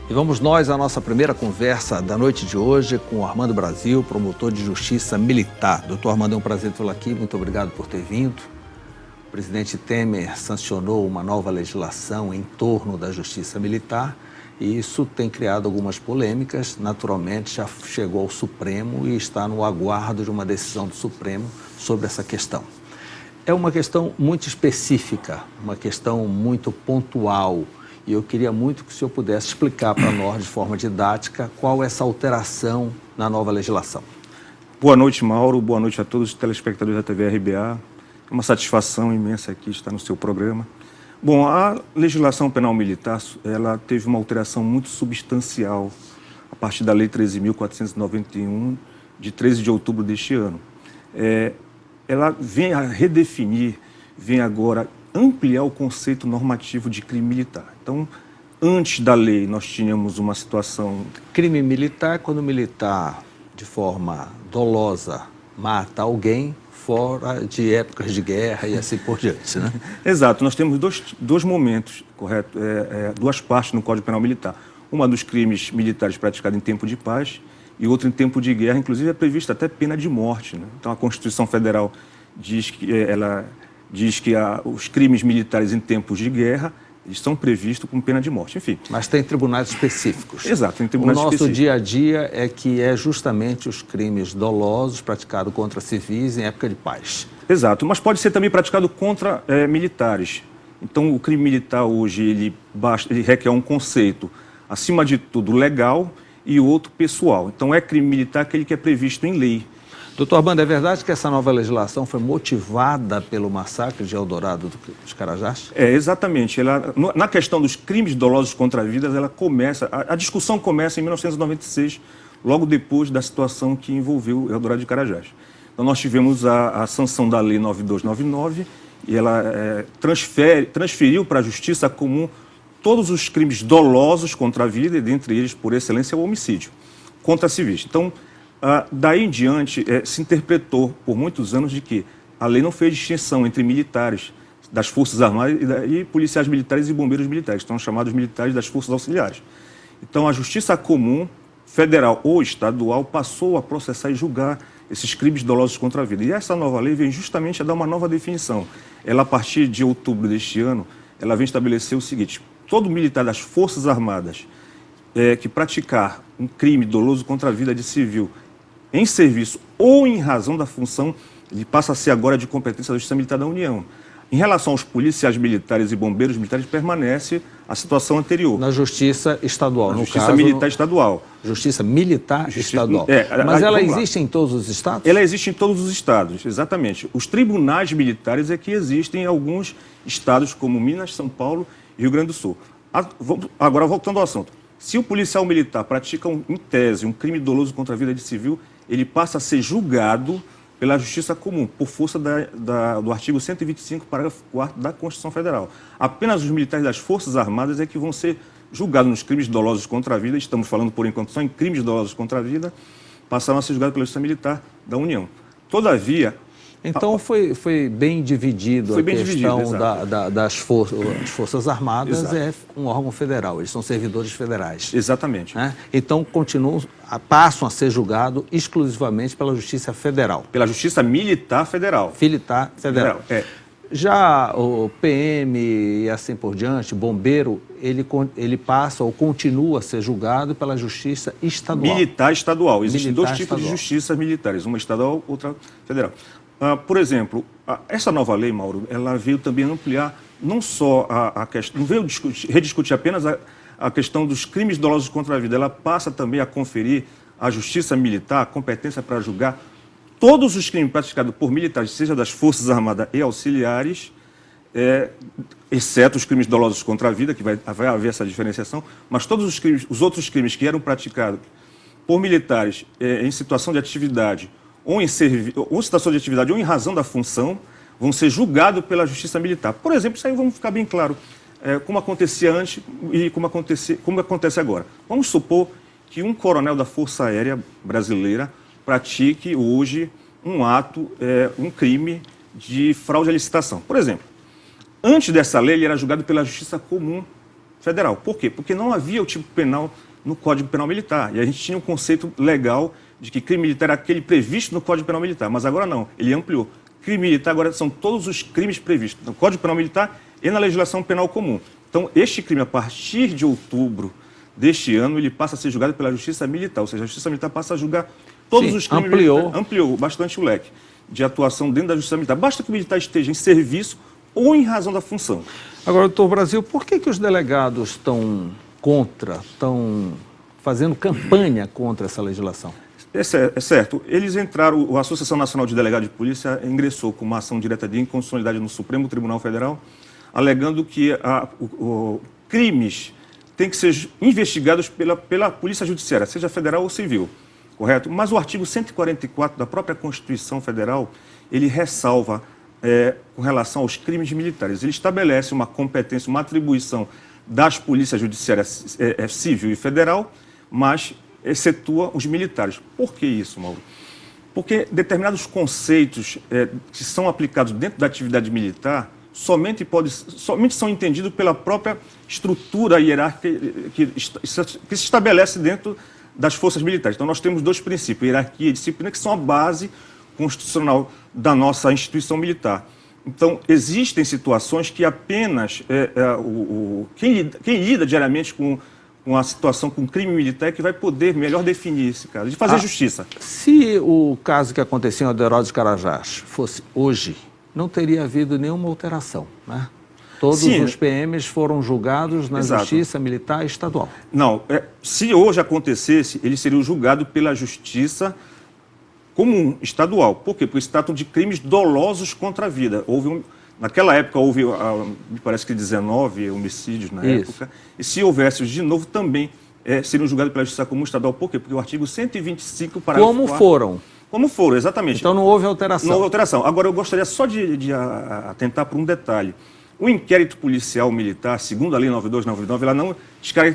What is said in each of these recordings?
E vamos nós à nossa primeira conversa da noite de hoje com o Armando Brasil, promotor de justiça militar. Doutor Armando, é um prazer tê-lo aqui, muito obrigado por ter vindo. O presidente Temer sancionou uma nova legislação em torno da justiça militar e isso tem criado algumas polêmicas. Naturalmente, já chegou ao Supremo e está no aguardo de uma decisão do Supremo sobre essa questão. É uma questão muito específica, uma questão muito pontual. E eu queria muito que o senhor pudesse explicar para nós, de forma didática, qual é essa alteração na nova legislação. Boa noite, Mauro. Boa noite a todos os telespectadores da TV RBA. É uma satisfação imensa aqui estar no seu programa. Bom, a legislação penal militar, ela teve uma alteração muito substancial a partir da Lei 13.491, de 13 de outubro deste ano. Ela vem a redefinir, vem agora ampliar o conceito normativo de crime militar. Então, antes da lei, nós tínhamos uma situação... Crime militar, quando o militar, de forma dolosa, mata alguém fora de épocas de guerra e assim por diante, né? Exato. Nós temos dois momentos, correto? Duas partes no Código Penal Militar. Uma dos crimes militares praticados em tempo de paz e outra em tempo de guerra. Inclusive, é prevista até pena de morte, né? Então, a Constituição Federal diz que os crimes militares em tempos de guerra estão previstos com pena de morte, enfim. Mas tem tribunais específicos. Exato, tem tribunais específicos. O nosso dia a dia é que é justamente os crimes dolosos praticados contra civis em época de paz. Exato, mas pode ser também praticado contra militares. Então, o crime militar hoje, ele requer um conceito, acima de tudo, legal e outro pessoal. Então, é crime militar aquele que é previsto em lei. Doutor Armando, é verdade que essa nova legislação foi motivada pelo massacre de Eldorado dos Carajás? Exatamente. Na questão dos crimes dolosos contra vidas, ela começa, a discussão começa em 1996, logo depois da situação que envolveu Eldorado de Carajás. Então, nós tivemos a sanção da Lei 9299 e ela transferiu para a Justiça Comum todos os crimes dolosos contra a vida, e dentre eles, por excelência, o homicídio contra civis. Então, daí em diante, se interpretou por muitos anos de que a lei não fez distinção entre militares das Forças Armadas e policiais militares e bombeiros militares, que são chamados militares das Forças Auxiliares. Então, a Justiça Comum, federal ou estadual, passou a processar e julgar esses crimes dolosos contra a vida. E essa nova lei vem justamente a dar uma nova definição. Ela, a partir de outubro deste ano, ela vem estabelecer o seguinte: todo militar das Forças Armadas que praticar um crime doloso contra a vida de civil em serviço ou em razão da função, ele passa a ser agora de competência da Justiça Militar da União. Em relação aos policiais militares e bombeiros militares, permanece a situação anterior. Na Justiça Estadual, no Justiça caso... Militar Estadual. Justiça Militar Estadual. Mas ela existe em todos os estados? Ela existe em todos os estados, exatamente. Os tribunais militares é que existem em alguns estados, como Minas, São Paulo e Rio Grande do Sul. Agora, voltando ao assunto. Se o policial militar pratica, em tese, um crime doloso contra a vida de civil, ele passa a ser julgado pela Justiça Comum, por força do artigo 125, parágrafo 4º da Constituição Federal. Apenas os militares das Forças Armadas é que vão ser julgados nos crimes dolosos contra a vida, estamos falando, por enquanto, só em crimes dolosos contra a vida, passaram a ser julgados pela Justiça Militar da União. Todavia... Então foi bem dividido a questão das Forças Armadas. Exato. É um órgão federal, eles são servidores federais. Exatamente. Né? Então passam a ser julgados exclusivamente pela Justiça Federal. Pela Justiça Militar Federal. Militar Federal. Já o PM e assim por diante, bombeiro, ele passa ou continua a ser julgado pela Justiça Estadual. Militar Estadual. Existem dois tipos de justiças militares, uma estadual, outra federal. Por exemplo, essa nova lei, Mauro, ela veio também ampliar não só a questão, não veio rediscutir apenas a questão dos crimes dolosos contra a vida, ela passa também a conferir à Justiça Militar a competência para julgar todos os crimes praticados por militares, seja das Forças Armadas e Auxiliares, exceto os crimes dolosos contra a vida, que vai haver essa diferenciação, mas todos os outros crimes que eram praticados por militares em situação de atividade, ou em situação de atividade ou em razão da função, vão ser julgados pela Justiça Militar. Por exemplo, isso aí vamos ficar bem claro, como acontecia antes e como acontece agora. Vamos supor que um coronel da Força Aérea Brasileira pratique hoje um ato, um crime de fraude à licitação. Por exemplo, antes dessa lei, ele era julgado pela Justiça Comum federal. Por quê? Porque não havia o tipo penal no Código Penal Militar. E a gente tinha um conceito legal de que crime militar era aquele previsto no Código Penal Militar. Mas agora não, ele ampliou. Crime militar agora são todos os crimes previstos no Código Penal Militar e na legislação penal comum. Então, este crime, a partir de outubro deste ano, ele passa a ser julgado pela Justiça Militar. Ou seja, a Justiça Militar passa a julgar todos os crimes militares. Ampliou bastante o leque de atuação dentro da Justiça Militar. Basta que o militar esteja em serviço ou em razão da função. Agora, doutor Brasil, por que os delegados estão fazendo campanha contra essa legislação? É certo. Eles entraram, a Associação Nacional de Delegados de Polícia ingressou com uma ação direta de inconstitucionalidade no Supremo Tribunal Federal, alegando que crimes têm que ser investigados pela Polícia Judiciária, seja federal ou civil, correto? Mas o artigo 144 da própria Constituição Federal, ele ressalva com relação aos crimes militares. Ele estabelece uma competência, uma atribuição das polícias judiciárias civil e federal, mas excetua os militares. Por que isso, Mauro? Porque determinados conceitos que são aplicados dentro da atividade militar somente são entendidos pela própria estrutura hierárquica que se estabelece dentro das forças militares. Então, nós temos dois princípios, hierarquia e disciplina, que são a base constitucional da nossa instituição militar. Então, existem situações que apenas quem lida diariamente com a situação, com crime militar, é que vai poder melhor definir esse caso, de fazer justiça. Se o caso que aconteceu em Aldeota dos Carajás fosse hoje, não teria havido nenhuma alteração, né? Todos os PMs foram julgados na Justiça Militar Estadual. Não, se hoje acontecesse, eles seriam julgados pela Justiça Comum Estadual. Por quê? Porque se tratam de crimes dolosos contra a vida. Naquela época houve, me parece que 19 homicídios na época, e se houvesse de novo também seriam julgados pela Justiça Comum Estadual. Por quê? Porque o artigo 125, parágrafo 4... Como foram, exatamente. Então não houve alteração. Não houve alteração. Agora, eu gostaria só de atentar para um detalhe. O inquérito policial militar, segundo a Lei 9299,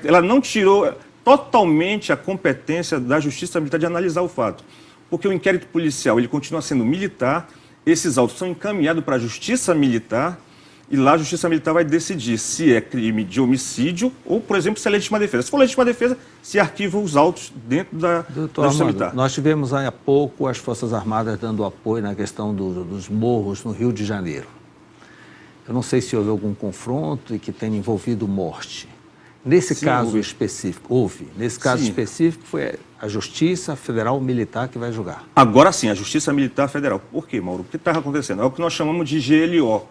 ela não tirou totalmente a competência da Justiça Militar de analisar o fato. Porque o inquérito policial ele continua sendo militar, esses autos são encaminhados para a Justiça Militar e lá a Justiça Militar vai decidir se é crime de homicídio ou, por exemplo, se é legítima defesa. Se for legítima defesa, se arquiva os autos dentro da Justiça Militar. Nós tivemos há pouco as Forças Armadas dando apoio na questão dos morros no Rio de Janeiro. Eu não sei se houve algum confronto e que tenha envolvido morte. Nesse caso específico, houve. Nesse caso específico, foi a Justiça Federal Militar que vai julgar. Agora sim, a Justiça Militar Federal. Por quê, Mauro? O que está acontecendo? É o que nós chamamos de GLO,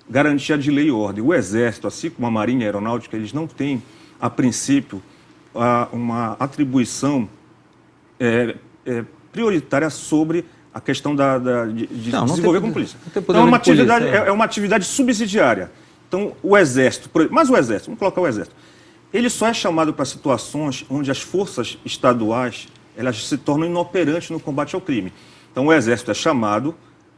Garantia de Lei e Ordem. O Exército, assim como a Marinha e a Aeronáutica, eles não têm, a princípio, uma atribuição prioritária sobre a questão de desenvolver como polícia. Então, é uma atividade subsidiária. Então, o Exército, mas o Exército, vamos colocar o Exército, ele só é chamado para situações onde as forças estaduais elas se tornam inoperantes no combate ao crime. Então, o Exército é chamado,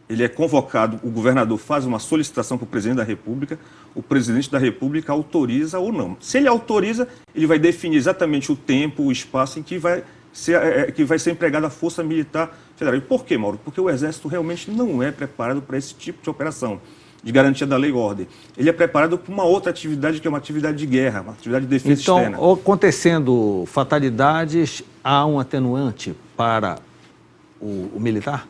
ele é convocado, o governador faz uma solicitação para o presidente da República, o presidente da República autoriza ou não. Se ele autoriza, ele vai definir exatamente o tempo, o espaço em que vai ser empregada a Força Militar Federal. E por quê, Mauro? Porque o Exército realmente não é preparado para esse tipo de operação de garantia da lei e ordem. Ele é preparado para uma outra atividade, que é uma atividade de guerra, uma atividade de defesa externa. Então, acontecendo fatalidades, há um atenuante para o militar?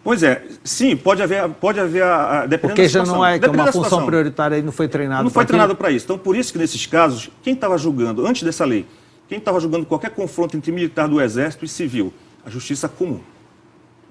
Pois é, sim, pode haver dependendo porque já não é uma função prioritária e não foi treinado. Não foi treinado para isso. Então, por isso que nesses casos, quem estava julgando, antes dessa lei, quem estava julgando qualquer confronto entre militar do Exército e civil? A Justiça Comum,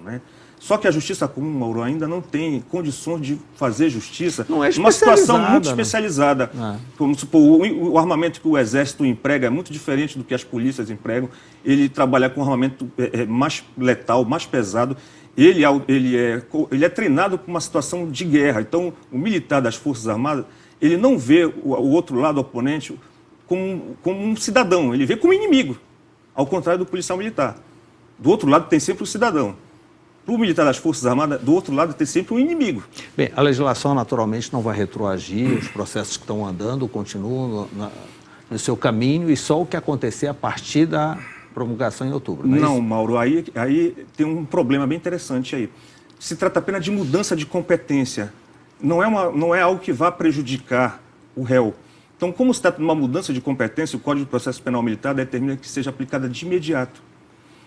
né? Só que a Justiça Comum, Mauro, ainda não tem condições de fazer justiça numa situação muito especializada. Como supor, o armamento que o Exército emprega é muito diferente do que as polícias empregam. Ele trabalha com armamento mais letal, mais pesado. Ele é treinado para uma situação de guerra. Então, o militar das Forças Armadas, ele não vê o outro lado, o oponente, como um cidadão. Ele vê como inimigo, ao contrário do policial militar. Do outro lado tem sempre o cidadão. Para o militar das Forças Armadas, do outro lado, tem sempre um inimigo. Bem, a legislação, naturalmente, não vai retroagir, os processos que estão andando continuam no seu caminho e só o que acontecer a partir da promulgação em outubro. Não, Mauro, aí tem um problema bem interessante aí. Se trata apenas de mudança de competência. Não é algo que vá prejudicar o réu. Então, como se trata de uma mudança de competência, o Código de Processo Penal Militar determina que seja aplicada de imediato.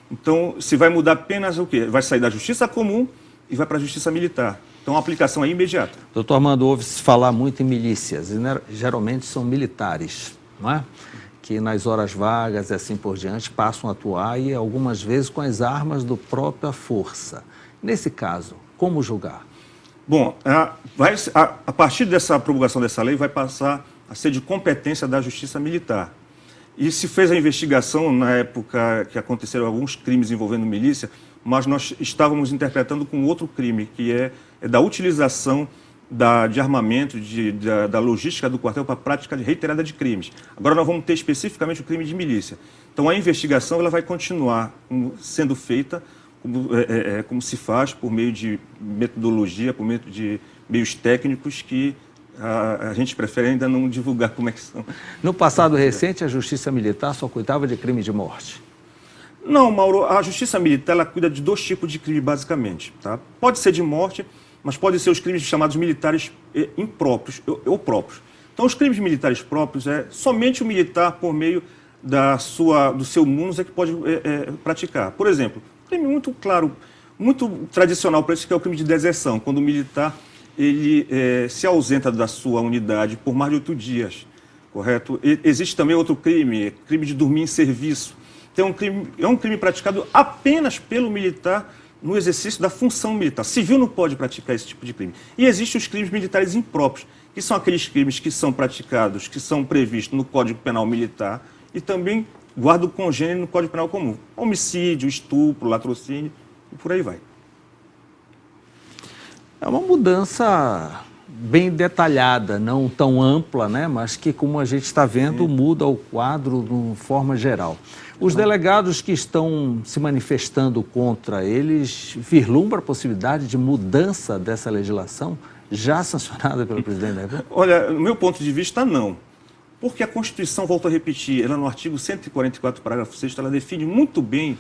Então, se vai mudar apenas o quê? Vai sair da Justiça Comum e vai para a Justiça Militar. Então, a aplicação é imediata. Doutor Armando, ouve-se falar muito em milícias, e geralmente são militares, não é? Que nas horas vagas e assim por diante passam a atuar e algumas vezes com as armas da própria força. Nesse caso, como julgar? Bom, a partir dessa promulgação dessa lei vai passar a ser de competência da Justiça Militar. E se fez a investigação na época que aconteceram alguns crimes envolvendo milícia, mas nós estávamos interpretando com outro crime, que é da utilização de armamento, da logística do quartel para a prática reiterada de crimes. Agora nós vamos ter especificamente o crime de milícia. Então a investigação ela vai continuar sendo feita como se faz, por meio de metodologia, por meio de meios técnicos que a gente prefere ainda não divulgar como é que são. No passado recente, a Justiça Militar só cuidava de crime de morte. Não, Mauro, a Justiça Militar ela cuida de dois tipos de crime, basicamente. Tá? Pode ser de morte, mas pode ser os crimes chamados militares impróprios ou próprios. Então, os crimes militares próprios é somente o militar, por meio do seu munus, é que pode praticar. Por exemplo, um crime muito claro, muito tradicional para isso, que é o crime de deserção, quando o militar ele se ausenta da sua unidade por mais de 8 dias, correto? Existe também outro crime de dormir em serviço. Então, é um crime praticado apenas pelo militar no exercício da função militar. Civil não pode praticar esse tipo de crime. E existem os crimes militares impróprios, que são aqueles crimes que são praticados, que são previstos no Código Penal Militar e também guardam congênero no Código Penal Comum. Homicídio, estupro, latrocínio e por aí vai. É uma mudança bem detalhada, não tão ampla, né? Mas que, como a gente está vendo, muda o quadro de uma forma geral. Os delegados que estão se manifestando contra eles vislumbram a possibilidade de mudança dessa legislação já sancionada pelo presidente da República? Olha, no meu ponto de vista, não. Porque a Constituição, volto a repetir, ela no artigo 144, parágrafo 6º, ela define muito bem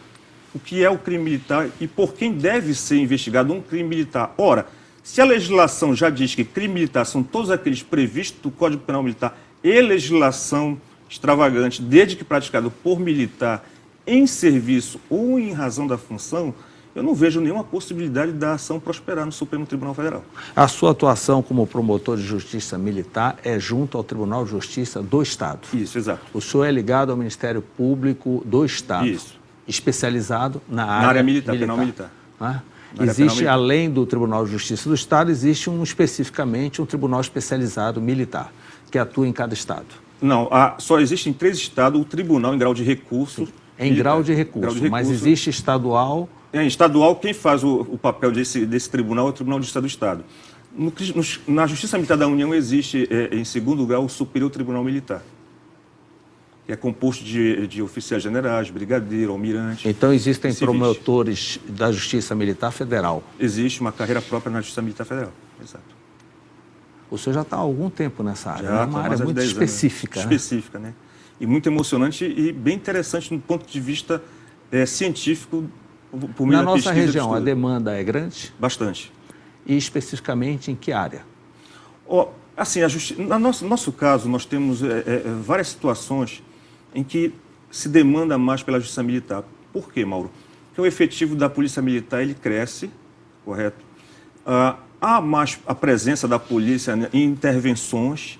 o que é o crime militar e por quem deve ser investigado um crime militar. Ora, se a legislação já diz que crime militar são todos aqueles previstos do Código Penal Militar e legislação extravagante, desde que praticado por militar em serviço ou em razão da função, eu não vejo nenhuma possibilidade da ação prosperar no Supremo Tribunal Federal. A sua atuação como promotor de justiça militar é junto ao Tribunal de Justiça do Estado? Isso, exato. O senhor é ligado ao Ministério Público do Estado? Isso. Especializado na área militar, penal militar. Ah? Existe, além do Tribunal de Justiça do Estado, existe especificamente um tribunal especializado militar, que atua em cada estado? Não, só existe em 3 estados o tribunal em grau de recurso. Em grau de recurso, mas existe estadual... Estadual, quem faz o papel desse tribunal é o Tribunal de Justiça do Estado. Na Justiça Militar da União existe, em segundo grau, o Superior Tribunal Militar, que é composto de oficiais generais, brigadeiro, almirante. Então existem promotores da Justiça Militar Federal? Existe uma carreira própria na Justiça Militar Federal, exato. O senhor já está há algum tempo nessa área, já, é uma área muito específica. Específica, né? E muito emocionante e bem interessante do ponto de vista científico. Na nossa região, a demanda é grande? Bastante. E especificamente em que área? Assim, no nosso caso, nós temos várias situações em que se demanda mais pela Justiça Militar. Por quê, Mauro? Porque o efetivo da Polícia Militar ele cresce, correto? Há mais a presença da polícia em intervenções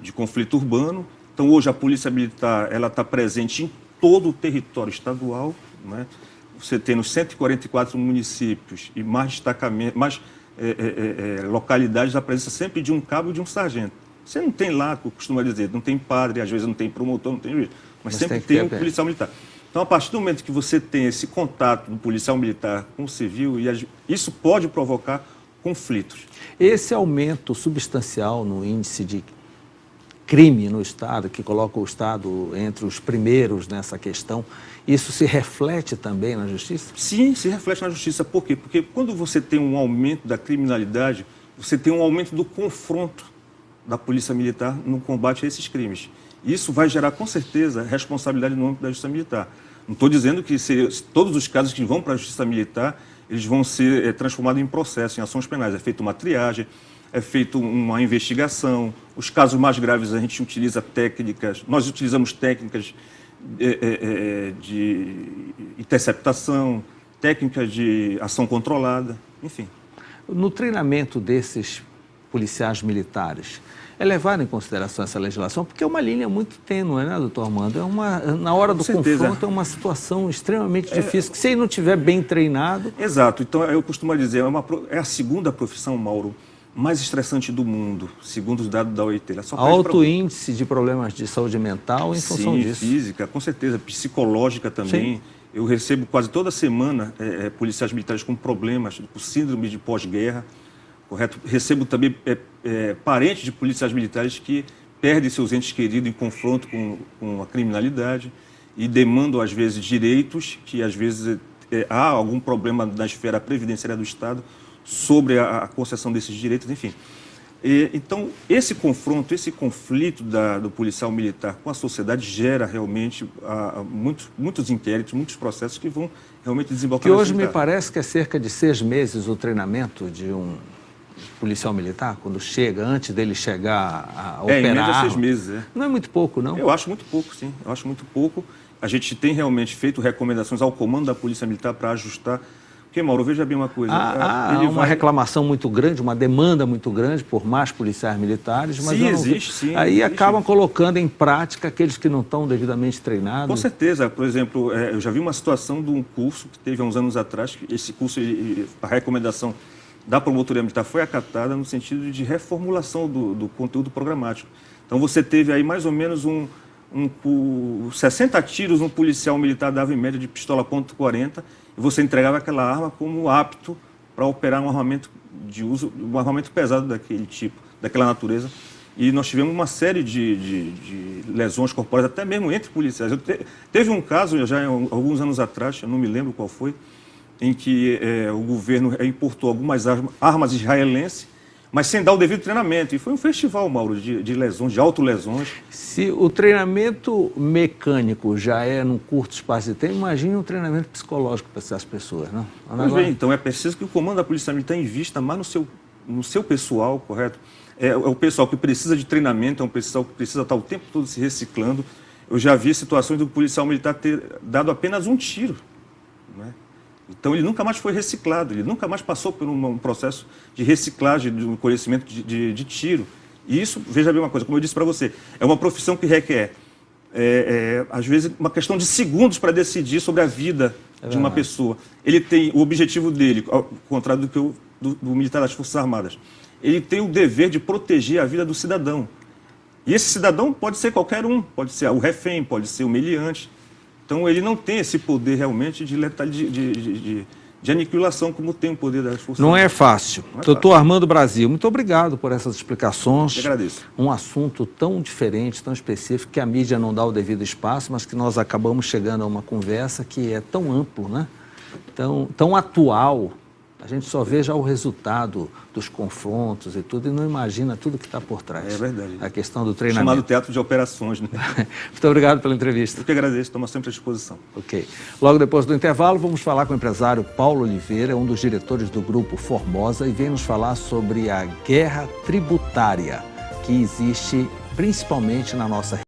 de conflito urbano. Então, hoje, a Polícia Militar está presente em todo o território estadual, né? Você tem nos 144 municípios e mais destacamento, mais localidades a presença sempre de um cabo e de um sargento. Você não tem lá, costuma dizer, não tem padre, às vezes não tem promotor, não tem juiz, mas sempre tem um policial militar. Então, a partir do momento que você tem esse contato do policial militar com o civil, isso pode provocar conflitos. Esse aumento substancial no índice de crime no Estado, que coloca o Estado entre os primeiros nessa questão, isso se reflete também na Justiça? Sim, se reflete na Justiça. Por quê? Porque quando você tem um aumento da criminalidade, você tem um aumento do confronto da Polícia Militar no combate a esses crimes. Isso vai gerar, com certeza, responsabilidade no âmbito da Justiça Militar. Não estou dizendo que todos os casos que vão para a Justiça Militar, eles vão ser transformados em processo, em ações penais. É feita uma triagem. é feita uma investigação. Os casos mais graves a gente utiliza técnicas, nós utilizamos técnicas de interceptação, técnicas de ação controlada, enfim. No treinamento desses policiais militares, é levado em consideração essa legislação? Porque é uma linha muito tênue, né, doutor Armando? Na hora do confronto é uma situação extremamente difícil, que se ele não estiver bem treinado... Exato. Então, eu costumo dizer, é a segunda profissão, Mauro, mais estressante do mundo, segundo os dados da OIT. Alto índice de problemas de saúde mental em função disso. Física, com certeza, psicológica também. Sim. Eu recebo quase toda semana policiais militares com problemas, com síndrome de pós-guerra, correto? Recebo também parentes de policiais militares que perdem seus entes queridos em confronto com a criminalidade e demandam, às vezes, direitos que, às vezes, há algum problema na esfera previdenciária do Estado sobre a concessão desses direitos, enfim. Então, esse confronto, esse conflito do policial militar com a sociedade gera realmente muitos inquéritos, muitos processos que vão realmente desembocar. Que hoje me parece que é cerca de 6 meses o treinamento de um policial militar, quando chega, antes dele chegar a operar. Em média 6 meses, Não é muito pouco, não? Eu acho muito pouco, sim. Eu acho muito pouco. A gente tem realmente feito recomendações ao comando da Polícia Militar para ajustar. Porque, Mauro, veja bem uma coisa. Há uma reclamação muito grande, uma demanda muito grande por mais policiais militares, mas aí acabam colocando em prática aqueles que não estão devidamente treinados. Com certeza. Por exemplo, eu já vi uma situação de um curso que teve há uns anos atrás, que esse curso, a recomendação da Promotoria Militar foi acatada no sentido de reformulação do conteúdo programático. Então, você teve aí mais ou menos 60 tiros um policial militar dava em média de pistola .40 e você entregava aquela arma como apto para operar um armamento de uso, um armamento pesado daquele tipo, daquela natureza. E nós tivemos uma série de lesões corporais, até mesmo entre policiais. Teve um caso, já alguns anos atrás, eu não me lembro qual foi, em que o governo importou algumas armas israelenses, mas sem dar o devido treinamento. E foi um festival, Mauro, de lesões, de autolesões. Se o treinamento mecânico já é num curto espaço de tempo, imagine um treinamento psicológico para essas pessoas, não? Pois bem, então é preciso que o comando da Polícia Militar invista mais no seu pessoal, correto? É o pessoal que precisa de treinamento, é um pessoal que precisa estar o tempo todo se reciclando. Eu já vi situações do policial militar ter dado apenas um tiro, não é? Então, ele nunca mais foi reciclado, ele nunca mais passou por um processo de reciclagem do conhecimento de tiro. E isso, veja bem uma coisa, como eu disse para você, é uma profissão que requer, às vezes, uma questão de segundos para decidir sobre a vida de uma pessoa. Ele tem o objetivo dele, ao contrário do militar das Forças Armadas, ele tem o dever de proteger a vida do cidadão. E esse cidadão pode ser qualquer um, pode ser o refém, pode ser o meliante. Então, ele não tem esse poder realmente de aniquilação como tem o poder das forças. Não é fácil. Doutor Armando Brasil, muito obrigado por essas explicações. Eu agradeço. Um assunto tão diferente, tão específico, que a mídia não dá o devido espaço, mas que nós acabamos chegando a uma conversa que é tão amplo, né? Tão atual. A gente só vê já o resultado dos confrontos e tudo e não imagina tudo que está por trás. É verdade. A questão do treinamento. Chamado teatro de operações, né? Muito obrigado pela entrevista. Eu que agradeço, estou sempre à disposição. Ok. Logo depois do intervalo, vamos falar com o empresário Paulo Oliveira, um dos diretores do Grupo Formosa, e vem nos falar sobre a guerra tributária que existe principalmente na nossa região.